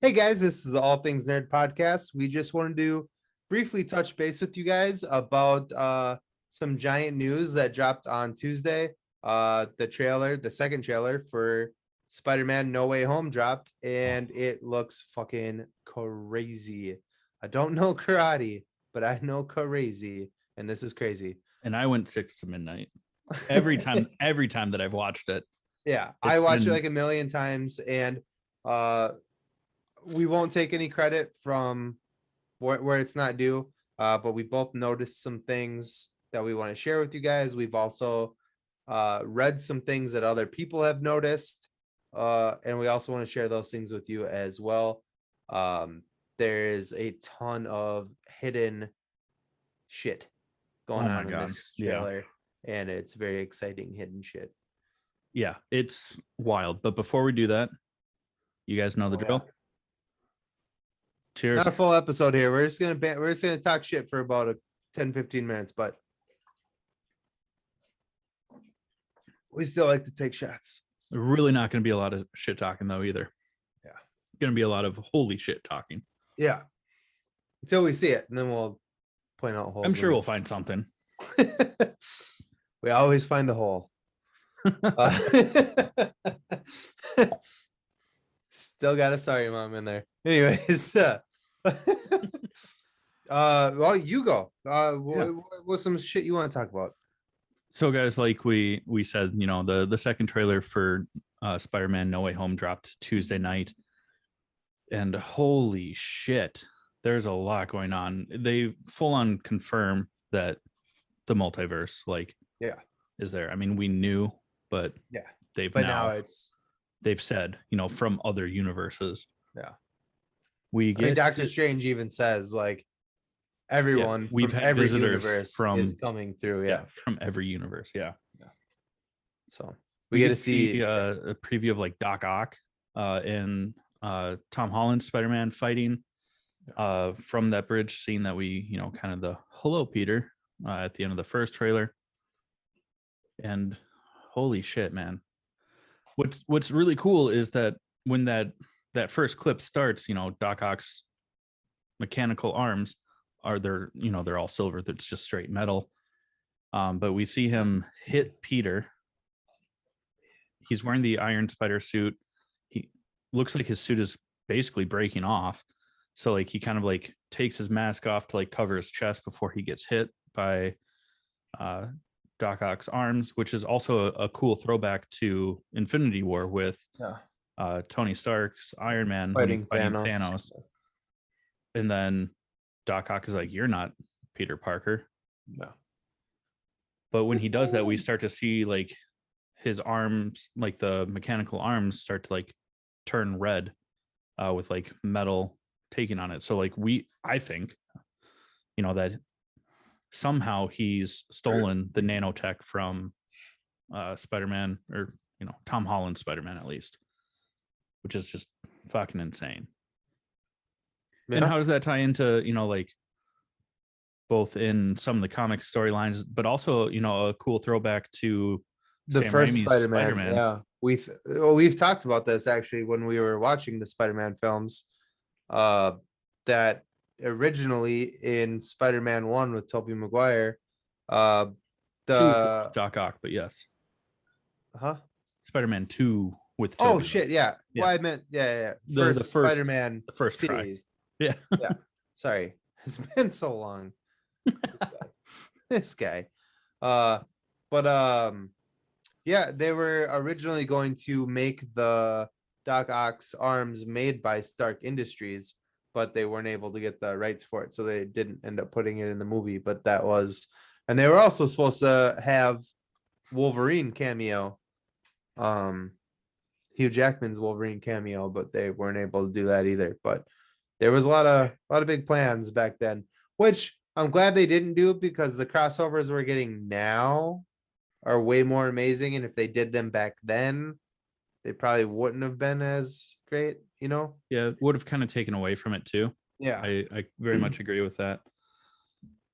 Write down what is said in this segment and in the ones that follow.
Hey guys, this is the All Things Nerd podcast. We just wanted to briefly touch base with you guys about some giant news that dropped on Tuesday. The second trailer for Spider-Man No Way Home dropped, and it looks fucking crazy. I don't know karate, but I know crazy, and this is crazy. And I went 6 to midnight every time that I've watched it. Yeah, I watched it like a million times, and we won't take any credit from where it's not due, but we both noticed some things that we want to share with you guys. We've also read some things that other people have noticed, and we also want to share those things with you as well. There's a ton of hidden shit going on in this trailer, and it's very exciting hidden shit. Yeah, it's wild. But before we do that, you guys know the drill. Cheers. Not a full episode here. We're just gonna talk shit for about 10-15 minutes, but we still like to take shots. Really not going to be a lot of shit talking though either. Yeah, going to be a lot of holy shit talking. Yeah, until we see it, and then we'll point out holes. I'm sure we'll find something. We always find a hole. Still got a sorry mom in there. Anyways, well, you go. What's some shit you want to talk about? So, guys, like we said, you know, the second trailer for Spider-Man No Way Home dropped Tuesday night, and holy shit, there's a lot going on. They full on confirm that the multiverse, is there. I mean, we knew, but they've said, you know, from other universes. Yeah. Doctor Strange even says like everyone we've had every visitors universe is coming through. Yeah. From every universe. Yeah. So we get to see a preview of like Doc Ock and Tom Holland Spider-Man fighting from that bridge scene that we, you know, kind of the hello Peter at the end of the first trailer. And holy shit, man. What's really cool is that when that first clip starts, you know, Doc Ock's mechanical arms they're all silver. That's just straight metal. But we see him hit Peter. He's wearing the Iron Spider suit. He looks like his suit is basically breaking off. So like he kind of like takes his mask off to like cover his chest before he gets hit by Doc Ock's arms, which is also a cool throwback to Infinity War with Tony Stark's Iron Man fighting Thanos. And then Doc Ock is like, "You're not Peter Parker." No. But when he does that, we start to see like his arms, like the mechanical arms, start to like turn red with like metal taking on it. So like I think, you know, that somehow he's stolen the nanotech from Spider-Man, or, you know, Tom Holland Spider-Man at least, which is just fucking insane. Yeah. And how does that tie into, you know, like both in some of the comic storylines, but also, you know, a cool throwback to the first Spider-Man. Yeah, we've talked about this actually when we were watching the Spider-Man films. That originally in Spider-Man 1 with Tobey Maguire, the Doc Ock, but yes. Spider-Man 2 with Tobey. Oh shit, yeah. Well, I meant the first Spider-Man series. Yeah. Sorry. It's been so long. This guy. Yeah, they were originally going to make the Doc Ock's arms made by Stark Industries, but they weren't able to get the rights for it, so they didn't end up putting it in the movie. But and they were also supposed to have Wolverine cameo, Hugh Jackman's Wolverine cameo, but they weren't able to do that either. But there was a lot of big plans back then, which I'm glad they didn't do, because the crossovers we're getting now are way more amazing, and if they did them back then, they probably wouldn't have been as great, you know? Yeah, it would have kind of taken away from it too. Yeah. I very much agree with that.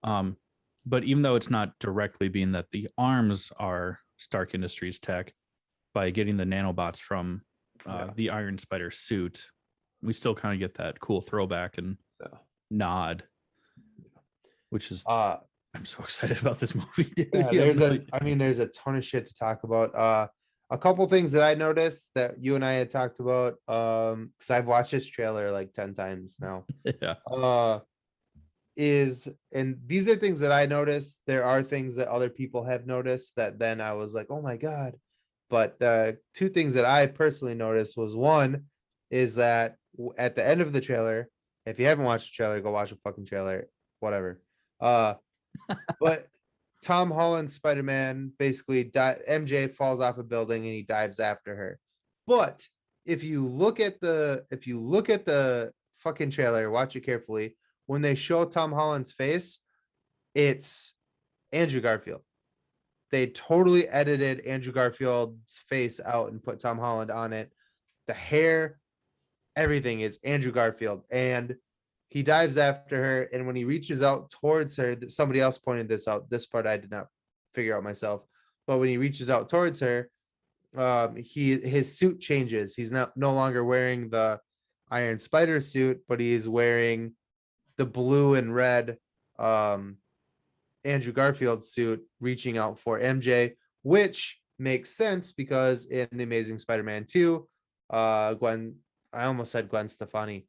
But even though it's not directly being that the arms are Stark Industries tech, by getting the nanobots from the Iron Spider suit, we still kind of get that cool throwback and Yeah. nod, which is Uh I'm so excited about this movie, dude. yeah, You have no idea. there's a ton of shit to talk about. A couple things that I noticed that you and I had talked about, because I've watched this trailer like 10 times now. Yeah. Uh and these are things that I noticed. There are things that other people have noticed that then I was like, oh my God. But the two things that I personally noticed was, one is that at the end of the trailer, if you haven't watched the trailer, go watch a fucking trailer, whatever. Uh, but Tom Holland's Spider-Man basically MJ falls off a building and he dives after her. But if you look at the fucking trailer, watch it carefully. When they show Tom Holland's face, it's Andrew Garfield. They totally edited Andrew Garfield's face out and put Tom Holland on it. The hair, everything is Andrew Garfield. And he dives after her. And when he reaches out towards her, somebody else pointed this out. This part I did not figure out myself. But when he reaches out towards her, his suit changes. He's no longer wearing the Iron Spider suit, but he is wearing the blue and red Andrew Garfield suit, reaching out for MJ, which makes sense because in The Amazing Spider-Man 2, Gwen, I almost said Gwen Stefani,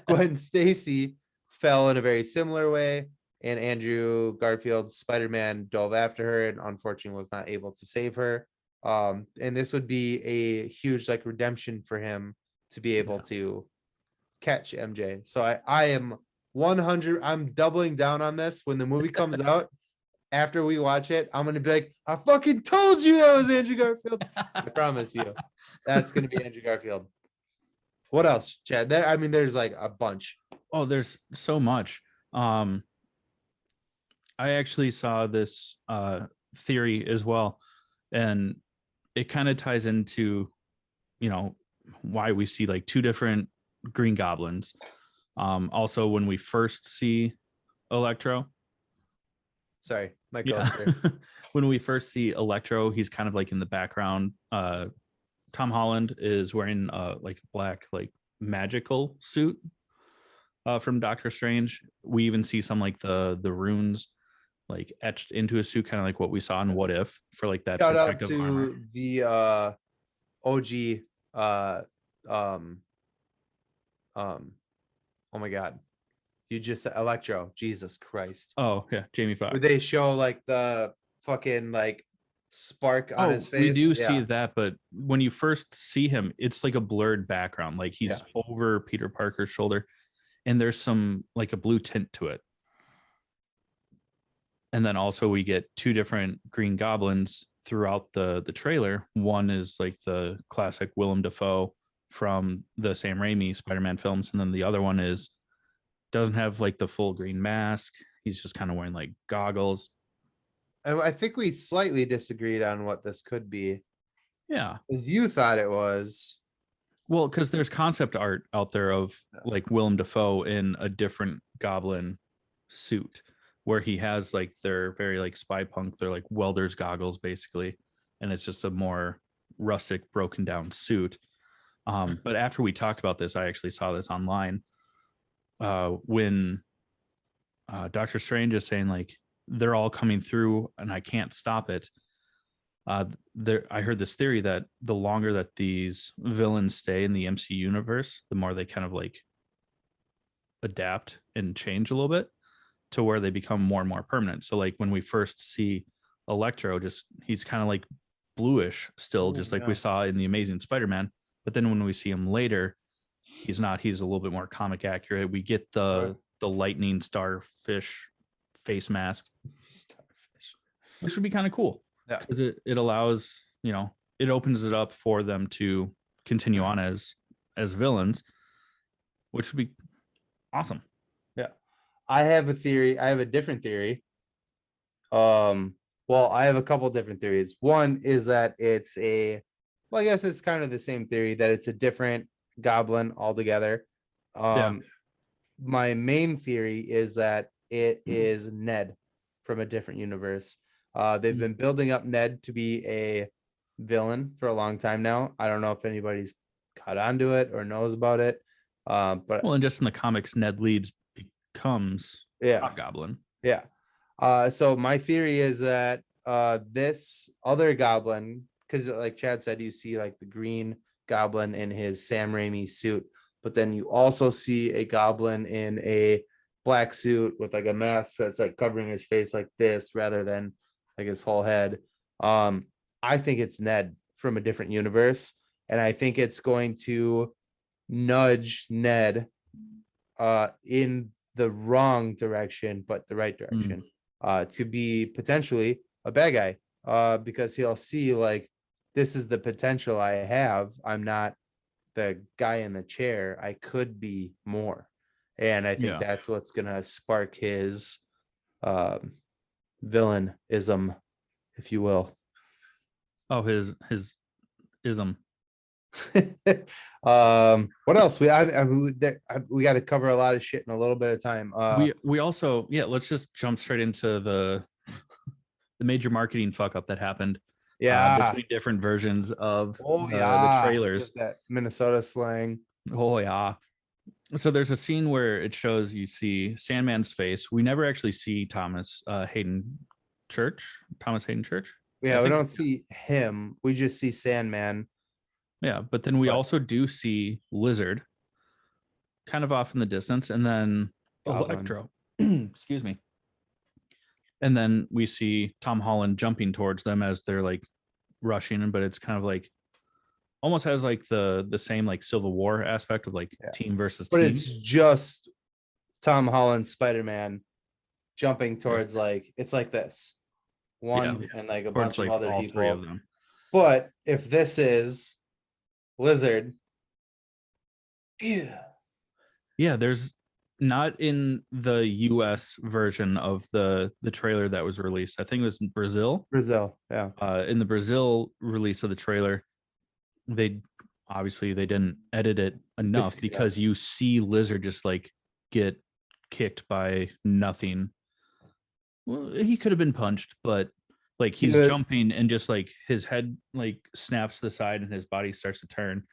Gwen Stacy fell in a very similar way, and Andrew Garfield's Spider-Man dove after her and unfortunately was not able to save her. And this would be a huge like redemption for him to be able to catch MJ. So I am 100. I'm doubling down on this. When the movie comes out, after we watch it, I'm gonna be like, I fucking told you that was Andrew Garfield. I promise you, that's gonna be Andrew Garfield. What else, Chad? I mean, there's like a bunch. Oh, there's so much. I actually saw this theory as well, and it kind of ties into, why we see like two different Green Goblins. Also, when we first see Electro, Sorry, my yeah, coaster. when we first see Electro, he's kind of like in the background. Tom Holland is wearing like a black like magical suit from Doctor Strange. We even see some like the runes like etched into his suit, kind of like what we saw in What If for like that Shout out protective to armor. the OG um oh my God, you just said Electro, Jesus Christ, Oh yeah, Jamie where Foxx. they show like the fucking like spark on his We face. do see Yeah, that, but when you first see him, it's like a blurred background. Like yeah. he's over Peter Parker's shoulder, and there's some like a blue tint to it. And then also we get two different Green Goblins throughout the trailer. One is like the classic Willem Dafoe from the Sam Raimi Spider-Man films, and then the other one is doesn't have like the full green mask. He's just kind of wearing like goggles. I think we slightly disagreed on what this could be, Yeah. because you thought it was. Well, because there's concept art out there of like Willem Dafoe in a different goblin suit where he has like their very like spy punk, they're like welder's goggles basically. And it's just a more rustic, broken down suit. But after we talked about this, I actually saw this online when Doctor Strange is saying like they're all coming through and I can't stop it. I heard this theory that the longer that these villains stay in the MC universe, the more they kind of like adapt and change a little bit to where they become more and more permanent. So like when we first see Electro, just he's kind of like bluish still, just like we saw in the Amazing Spider-Man. But then when we see him later, he's not. He's a little bit more comic accurate. We get the lightning starfish face mask, which would be kind of cool. Yeah, Because it allows, it opens it up for them to continue on as villains, which would be awesome. yeah. I have a theory. I have a different theory. Well, I have a couple different theories. One is that well, I guess it's kind of the same theory, that it's a different goblin altogether. Yeah. My main theory is that it is Ned from a different universe. They've been building up Ned to be a villain for a long time now. I don't know if anybody's caught onto it or knows about it. But Well, and just in the comics, Ned Leeds becomes yeah, Hobgoblin. yeah. So my theory is that this other goblin, because like Chad said, you see like the green goblin in his Sam Raimi suit, but then you also see a goblin in a black suit with like a mask that's like covering his face like this rather than like his whole head. I think it's Ned from a different universe, and I think it's going to nudge Ned in the wrong direction, but the right direction, to be potentially a bad guy, because he'll see like this is the potential I have. I'm not the guy in the chair. I could be more. And I think Yeah. that's what's gonna spark his villainism, if you will. Oh, his ism. What else? We got to cover a lot of shit in a little bit of time. We also, yeah, let's just jump straight into the major marketing fuck up that happened Yeah. between different versions of Oh the yeah. trailers. Just that Minnesota slang. Oh yeah. So there's a scene where it shows you see Sandman's face. We never actually see Thomas Hayden Church. Thomas Hayden Church. Yeah, we think don't see him. We just see Sandman. Yeah, but then we But also do see Lizard kind of off in the distance, and then Goblin. Electro. Excuse me. And then we see Tom Holland jumping towards them as they're like rushing, but it's kind of like almost has like the same like Civil War aspect of like team versus But team. it's just Tom Holland Spider-Man jumping towards like it's like this. One and like a towards bunch of like other all people. three of them. But if this is Lizard, yeah, there's not in the US version of the trailer that was released. I think it was in Brazil. Yeah. In the Brazil release of the trailer, they obviously they didn't edit it enough because you see Lizard just like get kicked by nothing. Well, he could have been punched, but like he's jumping and just like his head like snaps to the side and his body starts to turn,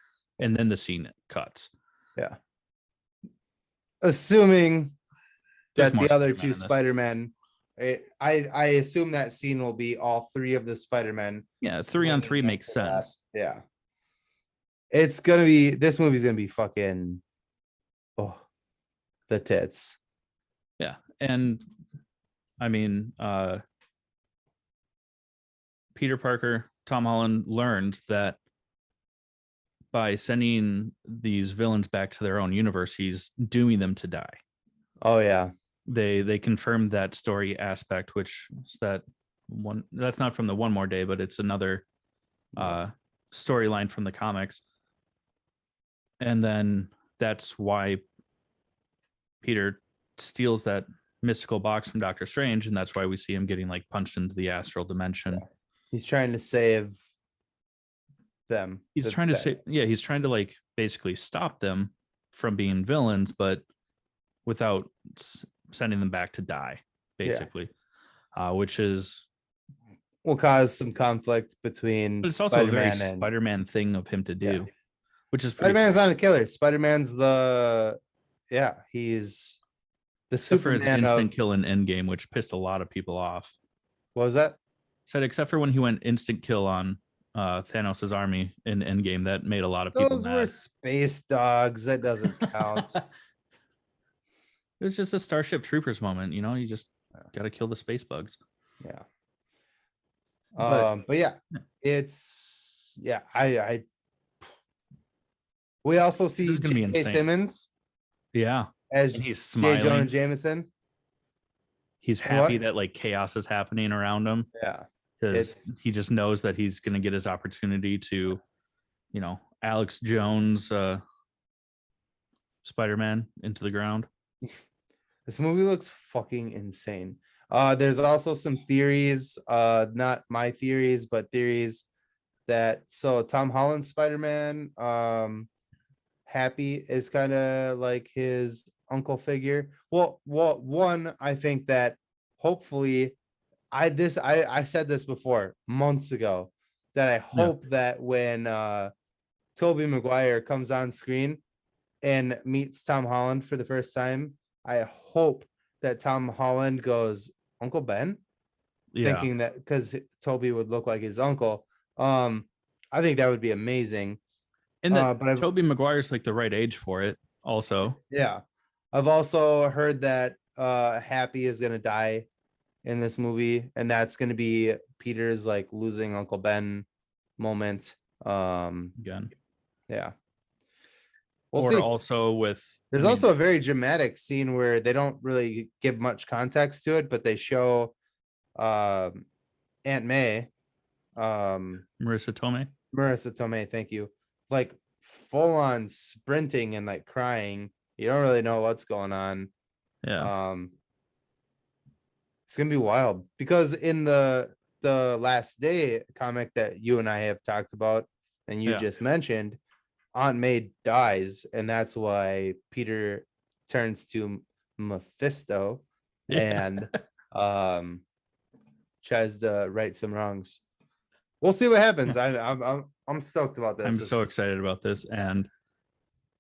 and then the scene cuts. Yeah. Assuming There's that the other two Spider-Man I assume that scene will be all three of the Spider-Men. Yeah, 3-on-3 makes sense. Yeah. It's gonna be this movie's gonna be fucking the tits. Yeah. And I mean, Peter Parker, Tom Holland learned that by sending these villains back to their own universe, he's dooming them to die. Oh yeah. They confirmed that story aspect, which is that one that's not from the One More Day, but it's another storyline from the comics. And then that's why Peter steals that mystical box from Doctor Strange, and that's why we see him getting like punched into the astral dimension. Yeah. He's trying to save them. He's trying to like basically stop them from being villains, but without sending them back to die, basically. Which is will cause some conflict between. But it's also Spider-Man a very Spider-Man thing of him to do, which is Spider-Man's not a killer. Spider-Man's he's the except Superman for his instant kill in Endgame, which pissed a lot of people off. What was that? Said except for when he went instant kill on Thanos' army in Endgame, that made a lot of people mad. Those were space dogs. That doesn't count. It was just a Starship Troopers moment, you know. You just got to kill the space bugs. Yeah. But yeah, it's I. We also see J.K. Simmons. Yeah, as and he's smiling. J. Jonah Jameson. He's happy that like chaos is happening around him. Yeah, because he just knows that he's going to get his opportunity to, you know, Alex Jones, Spider-Man into the ground. This movie looks fucking insane. There's also some theories, not my theories, but theories that Tom Holland Spider-Man, Happy is kind of like his uncle figure. Well, one, I think that hopefully I said this before months ago that I hope that when Tobey Maguire comes on screen and meets Tom Holland for the first time, I hope that Tom Holland goes, Uncle Ben, Yeah. thinking that because Toby would look like his uncle. Um, I think that would be amazing. And that But I've Tobey Maguire's like the right age for it also. yeah, I've also heard that Happy is gonna die in this movie, and that's gonna be Peter's like losing Uncle Ben moment. Again. Yeah, we'll Or see. also with, There's also a very dramatic scene where they don't really give much context to it, but they show Aunt May, Marissa Tomei. Marissa Tomei, thank you, like full on sprinting and like crying. You don't really know what's going on. Yeah. Um, it's gonna be wild because in the last day comic that you and I have talked about and you Yeah. just mentioned, Aunt May dies, and that's why Peter turns to Mephisto Yeah. and um tries to right some wrongs. We'll see what happens. I'm stoked about this. I'm so excited about this. And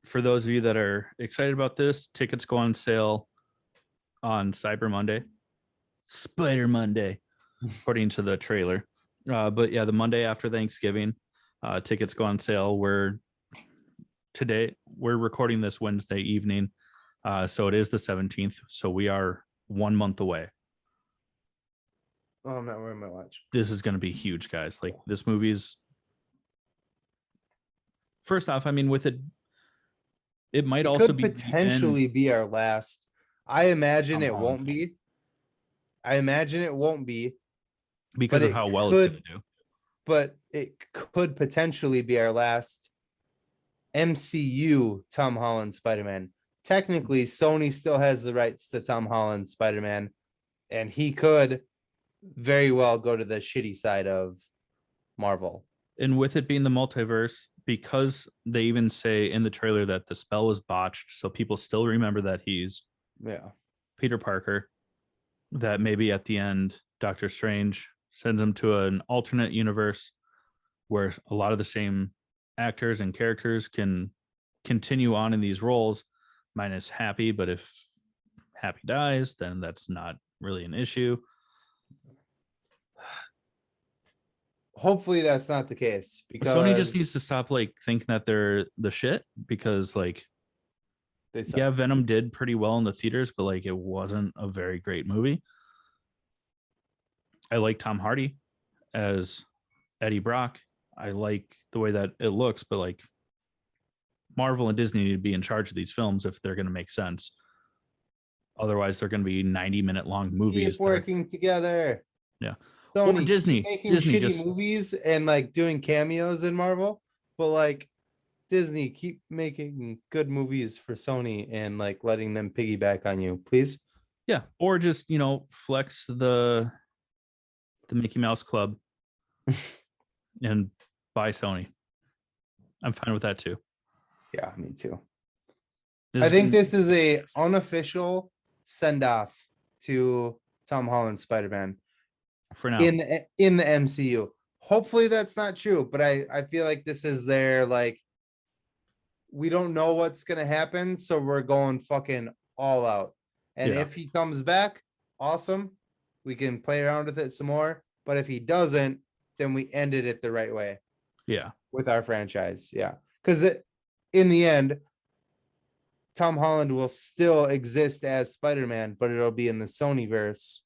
for those of you that are excited about this, tickets go on sale on Cyber Monday, Spider Monday, according to the trailer. But yeah, the Monday after Thanksgiving, tickets go on sale. We're recording this Wednesday evening. So it is the 17th. So we are 1 month away. Oh, I'm not wearing my watch. This is going to be huge, guys. Like this movie's first off, I mean, with it might It also could be potentially be our last. I imagine Tom it Holland won't film. be. I imagine it won't be, Because but of it how well it's could. going to do. But it could potentially be our last MCU Tom Holland Spider-Man. Technically, Sony still has the rights to Tom Holland Spider-Man, and he could very well go to the shitty side of Marvel. And with it being the multiverse, because they even say in the trailer that the spell was botched, so people still remember that he's Yeah. Peter Parker, that maybe at the end, Doctor Strange sends him to an alternate universe where a lot of the same actors and characters can continue on in these roles, minus Happy. But if Happy dies, then that's not really an issue. Hopefully that's not the case Sony just needs because to stop like thinking that they're the shit, because like they suck. yeah, Venom did pretty well in the theaters, but like it wasn't a very great movie. I like Tom Hardy as Eddie Brock. I like the way that it looks, but like Marvel and Disney need to be in charge of these films if they're going to make sense. Otherwise, they're going to be 90-minute long movies. Keep working together. Yeah. Or Sony, keep Disney. making Disney shitty just movies and like doing cameos in Marvel, but like Disney, keep making good movies for Sony and like letting them piggyback on you, please. yeah, or just, flex the Mickey Mouse Club and buy Sony. I'm fine with that too. Yeah, me too. This I is think gonna- this is a unofficial send off to Tom Holland's Spider-Man for now. in the MCU. Hopefully that's not true, but I feel like this is their like we don't know what's gonna happen, so we're going fucking all out. And Yeah. if he comes back, awesome. We can play around with it some more. But if he doesn't, then we ended it the right way Yeah. with our franchise. Yeah. Because in the end, Tom Holland will still exist as Spider-Man, but it'll be in the Sonyverse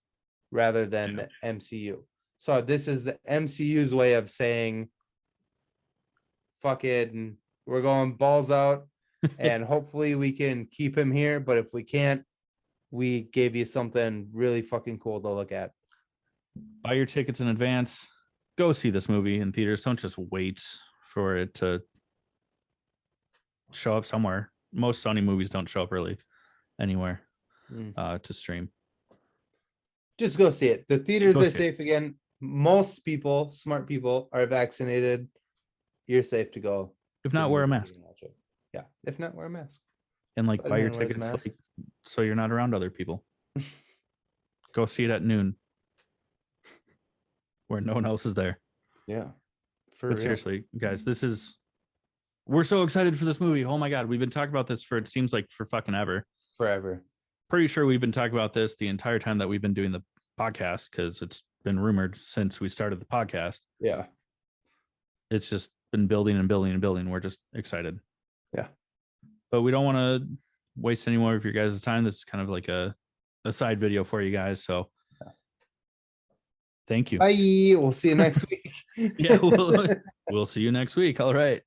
rather than the MCU. So this is the MCU's way of saying, fuck it, and we're going balls out, and hopefully we can keep him here. But if we can't, we gave you something really fucking cool to look at. Buy your tickets in advance. Go see this movie in theaters. Don't just wait for it to show up somewhere. Most Sony movies don't show up really anywhere to stream. Just go see it. The theaters Go are see it. safe again. Most people, smart people, are vaccinated. You're safe to go. If to the not, wear a movie mask. and watch it. Yeah. If not, wear a mask. And like buy your Spider-Man wears a tickets mask. like so you're not around other people. Go see it at noon where no one else is there. Yeah. But seriously, guys, this is we're so excited for this movie. Oh my God. We've been talking about this for, it seems like for fucking ever. Forever. Pretty sure we've been talking about this the entire time that we've been doing the podcast, because it's been rumored since we started the podcast. Yeah. It's just been building and building and building. We're just excited. Yeah. But we don't want to waste any more of your guys' time. This is kind of like a side video for you guys. So thank you. Bye. We'll see you next week. Yeah, we'll see you next week. All right.